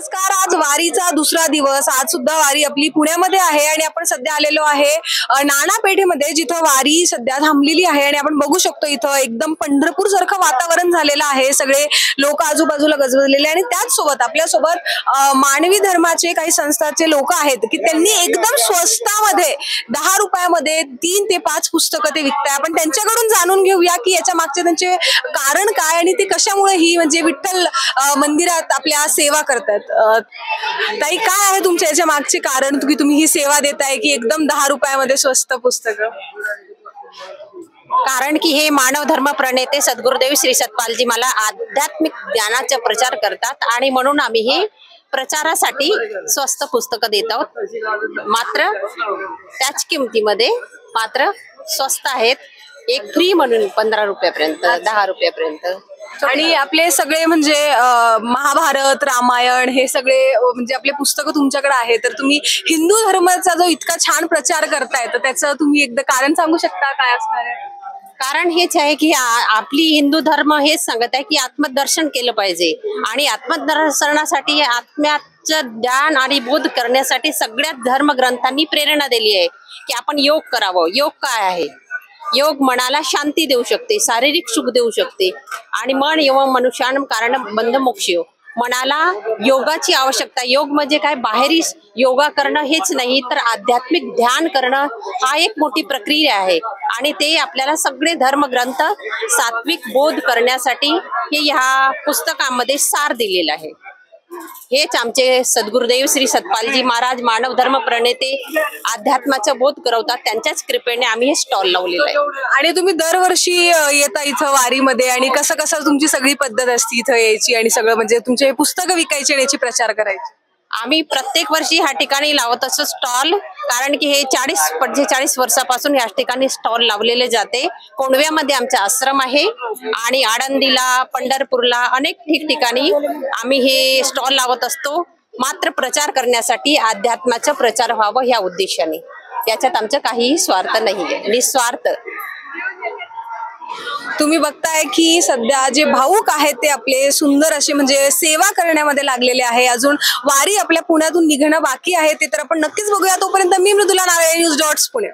नमस्कार, आज वारीचा दुसरा दिवस. आज सुद्धा वारी आपली पुण्यामध्ये आहे आणि आपण सध्या आलेलो आहे नाना पेठेमध्ये, जिथं वारी सध्या थांबलेली आहे. आणि आपण बघू शकतो इथं एकदम पंढरपूर सारखं वातावरण झालेलं आहे. सगळे लोक आजूबाजूला गजबजलेले आणि त्याच सोबत आपल्यासोबत मानवी धर्माचे काही संस्थाचे लोक आहेत की त्यांनी एकदम स्वस्तामध्ये 10 रुपयामध्ये 3 ते 5 पुस्तकं ते विकताय. आपण त्यांच्याकडून जाणून घेऊया की याच्या मागचे त्यांचे कारण काय आणि ते कशामुळे ही म्हणजे विठ्ठल मंदिरात आपल्या सेवा करतात. ताई, काय आहे तुमच्या याच्या मागचे कारण की तुम्ही ही सेवा देताय की एकदम 10 रुपयामध्ये स्वस्त पुस्तकं? कारण की हे मानव धर्म प्रणेते सद्गुरुदेव श्री सतपालजी मला आध्यात्मिक ज्ञानाचा प्रचार करतात आणि म्हणून आम्ही हे प्रचारासाठी स्वस्त पुस्तकं देत आहोत. मात्र त्याच किमतीमध्ये मात्र स्वस्त आहेत. एक फ्री म्हणून 15 रुपयापर्यंत 10 रुपयापर्यंत. आणि आपले सगळे म्हणजे महाभारत, रामायण हे सगळे म्हणजे आपले पुस्तकं तुमच्याकडे आहे, तर तुम्ही हिंदू धर्माचा जो इतका छान प्रचार करताय तर त्याचं तुम्ही एकदा कारण सांगू शकता काय असणार आहे? कारण हेच आहे की आपली हिंदू धर्म हेच सांगत आहे की आत्मदर्शन केलं पाहिजे आणि आत्मदर्शनासाठी आत्म्याचं ज्ञान आणि बोध करण्यासाठी सगळ्याच धर्मग्रंथांनी प्रेरणा दिली आहे की आपण योग करावं. योग काय आहे? योग मनाला शांती देऊ शकते, शारीरिक सुख देऊ शकते आणि मन एवं मनुष्यानं कारण बंध मोक्ष. मनाला योगाची आवश्यकता. योग म्हणजे काय, बाहेरी योगा करणं हेच नाही तर आध्यात्मिक ध्यान करणं हा एक मोठी प्रक्रिया आहे आणि ते आपल्याला सगळे धर्मग्रंथ सात्विक बोध करण्यासाठी हे ह्या पुस्तकामध्ये सार दिलेलं आहे. हेच आमचे सद्गुरुदेव श्री सतपालजी महाराज मानव धर्म प्रणेते अध्यात्माचा बोध करवतात. त्यांच्याच कृपेने आम्ही हे स्टॉल लावलेलं आहे. आणि तुम्ही दरवर्षी येता इथं वारीमध्ये आणि कसं कसं तुमची सगळी पद्धत असते इथं यायची आणि सगळं म्हणजे तुमचे पुस्तकं विकायची आणि याची प्रचार करायची? आम्ही प्रत्येक वर्षी ह्या ठिकाणी लावत असतो स्टॉल. कारण की हे 40-45 वर्षापासून या ठिकाणी स्टॉल लावलेले जाते. कोंडव्यामध्ये आमचा आश्रम आहे आणि आळंदीला, पंढरपूरला अनेक ठिकठिकाणी आम्ही हे स्टॉल लावत असतो. मात्र प्रचार करण्यासाठी, अध्यात्माचा प्रचार व्हावं ह्या उद्देशाने. त्याच्यात आमचं काहीही स्वार्थ नाहीये, निस्वार्थ. तुम्ही बघताय की सध्या जे भाऊक आहेत ते आपले सुंदर असे म्हणजे सेवा करण्यामध्ये लागलेले आहे. अजून वारी आपल्या पुण्यातून निघणं बाकी आहे, ते तर आपण नक्कीच बघूया. तोपर्यंत मी मृदुला नाळे, न्यूज डॉट्स पुणे.